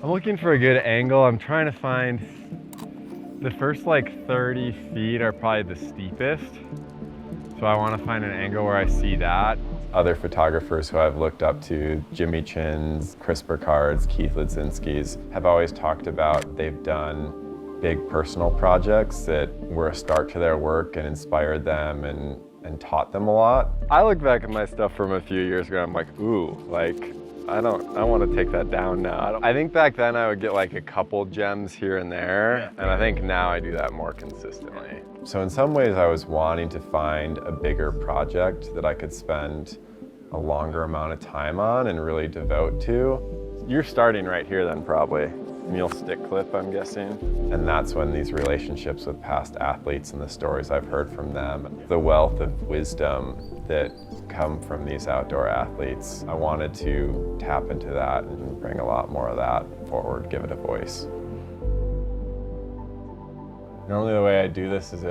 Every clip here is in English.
I'm looking for a good angle. I'm trying to find the first like 30 feet are probably the steepest. So I want to find an angle where I see that. Other photographers who I've looked up to, Jimmy Chin's, Chris Burkard's, Keith Ledzinski's, have always talked about they've done big personal projects that were a start to their work and inspired them and taught them a lot. I look back at my stuff from a few years ago and I'm like, ooh, like, I want to take that down now. I think back then I would get like a couple gems here and there, and I think now I do that more consistently. So in some ways I was wanting to find a bigger project that I could spend a longer amount of time on and really devote to. You're starting right here then probably. Meal stick clip, I'm guessing. And that's when these relationships with past athletes and the stories I've heard from them, the wealth of wisdom that come from these outdoor athletes. I wanted to tap into that and bring a lot more of that forward, give it a voice. Normally the way I do this is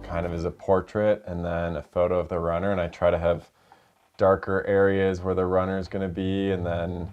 kind of as a portrait and then a photo of the runner, and I try to have darker areas where the runner is going to be, and then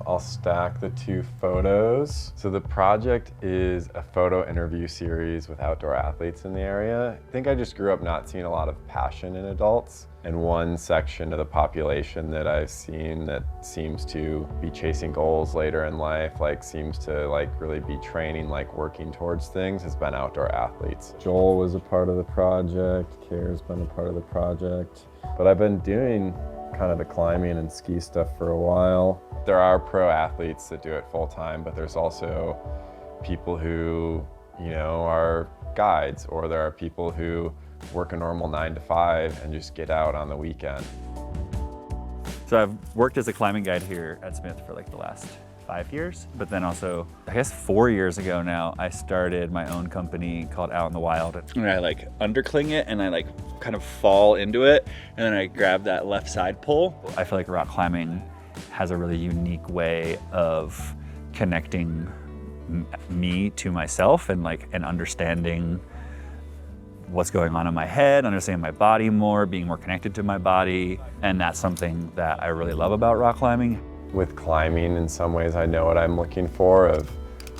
I'll stack the two photos. So the project is a photo interview series with outdoor athletes in the area. I think I just grew up not seeing a lot of passion in adults. And one section of the population that I've seen that seems to be chasing goals later in life, like seems to like really be training, like working towards things, has been outdoor athletes. Joel was a part of the project, Kare's been a part of the project. But I've been doing kind of the climbing and ski stuff for a while. There are pro athletes that do it full time, but there's also people who, you know, are guides, or there are people who work a normal 9 to 5 and just get out on the weekend. So I've worked as a climbing guide here at Smith for like the last 5 years, but then also, I guess 4 years ago now, I started my own company called Out in the Wild. And I like undercling it and I like kind of fall into it, and then I grab that left side pull. I feel like rock climbing has a really unique way of connecting me to myself and understanding what's going on in my head, understanding my body more, being more connected to my body. And that's something that I really love about rock climbing. With climbing, in some ways I know what I'm looking for.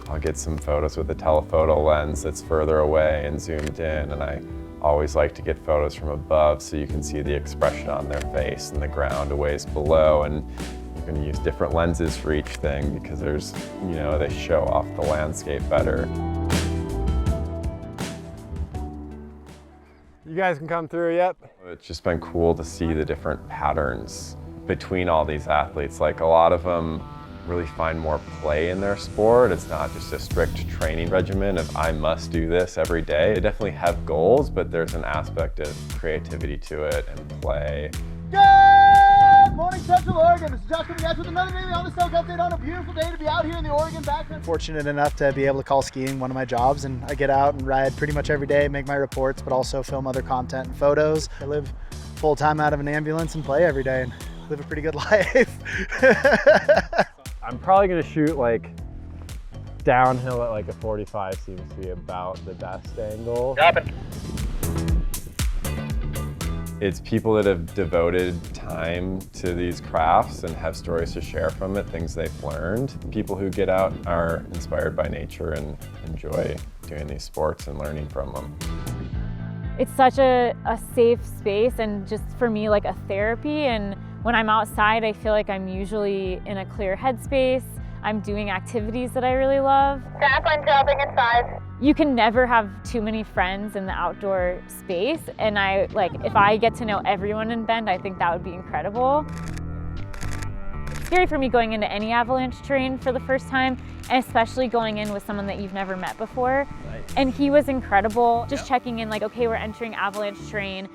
I'll get some photos with a telephoto lens that's further away and zoomed in, and I always like to get photos from above so you can see the expression on their face and the ground a ways below. And you're going to use different lenses for each thing because there's, you know, they show off the landscape better. You guys can come through, yep. It's just been cool to see the different patterns between all these athletes. Like a lot of them really find more play in their sport. It's not just a strict training regimen of I must do this every day. They definitely have goals, but there's an aspect of creativity to it and play. Good morning, Central Oregon. This is Josh coming at you with another daily on the Stoke update on a beautiful day to be out here in the Oregon backcountry. Fortunate enough to be able to call skiing one of my jobs, and I get out and ride pretty much every day, make my reports, but also film other content and photos. I live full time out of an ambulance and play every day and live a pretty good life. I'm probably gonna shoot like downhill at like a 45 seems to be about the best angle. It's people that have devoted time to these crafts and have stories to share from it, things they've learned. People who get out are inspired by nature and enjoy doing these sports and learning from them. It's such a safe space, and just for me like a therapy. And when I'm outside, I feel like I'm usually in a clear headspace. I'm doing activities that I really love. Sapling dropping in 5. You can never have too many friends in the outdoor space, and if I get to know everyone in Bend, I think that would be incredible. It's scary for me going into any avalanche terrain for the first time, and especially going in with someone that you've never met before. Nice. And he was incredible, just checking in like, okay, we're entering avalanche terrain.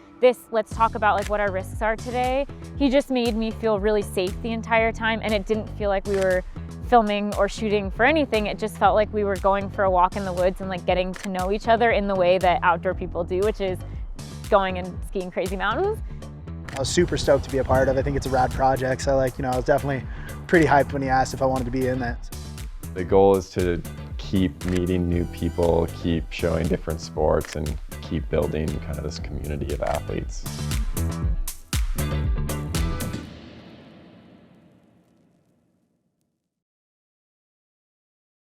Let's talk about like what our risks are today. He just made me feel really safe the entire time, and it didn't feel like we were filming or shooting for anything. It just felt like we were going for a walk in the woods and like getting to know each other in the way that outdoor people do, which is going and skiing crazy mountains. I was super stoked to be a part of it. I think it's a rad project. So I was definitely pretty hyped when he asked if I wanted to be in that. The goal is to keep meeting new people, keep showing different sports, and keep building kind of this community of athletes.